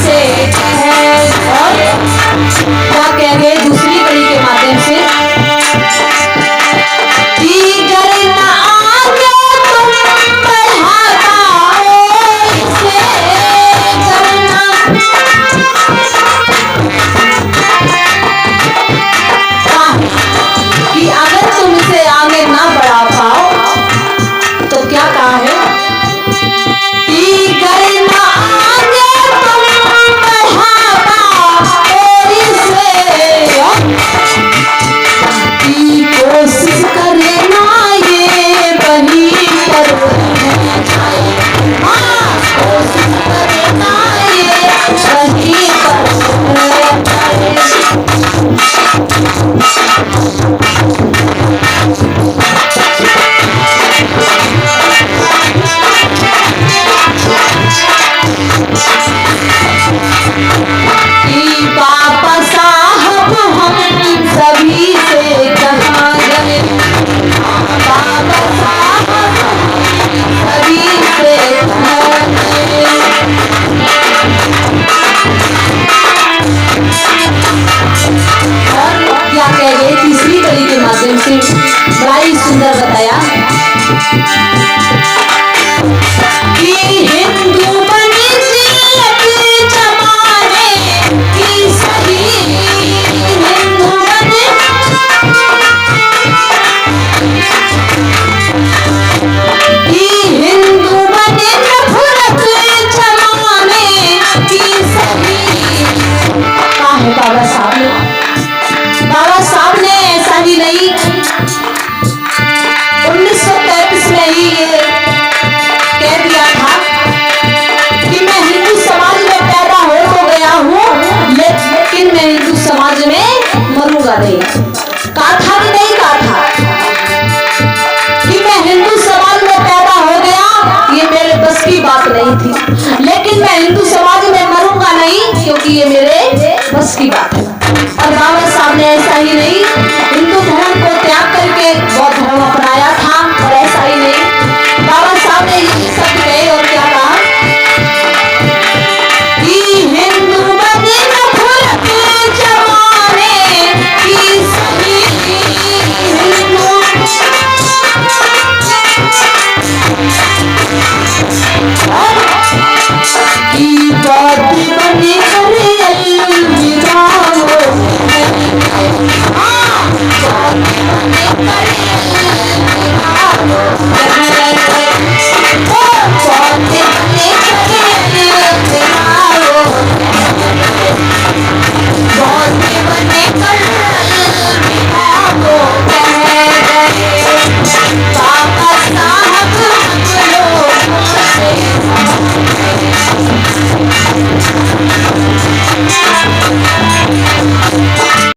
से और क्या कह गए दूसरी कड़ी के माध्यम से बड़ा ही सुंदर बताया कि हिंदू बनी जमाने की सही हिंदू बने कि हिंदू बने नफरत जमाने की सही। कहा है बाबा साहब ने ऐसा ही नहीं 1933 में ही ये कह दिया था कि मैं हिंदू समाज में पैदा हो तो गया हूँ लेकिन मैं हिंदू समाज में मरूंगा नहीं। कहा था कि नहीं कहा था कि मैं हिंदू समाज में पैदा हो गया ये मेरे बस की बात नहीं थी लेकिन मैं हिंदू समाज में मरूंगा नहीं क्योंकि ये मेरे बस की बात है। और बाबा साहब ने ऐसा ही नहीं हिंदू धर्म को त्याग करके बौद्ध धर्म अपनाया था। और ऐसा ही नहीं बाबा साहब ने ये शब्द कहे और क्या कहा कि हिंदू बने नफरत जमाने की सही हिंदू की बौद्ध बने करे अलविदा हो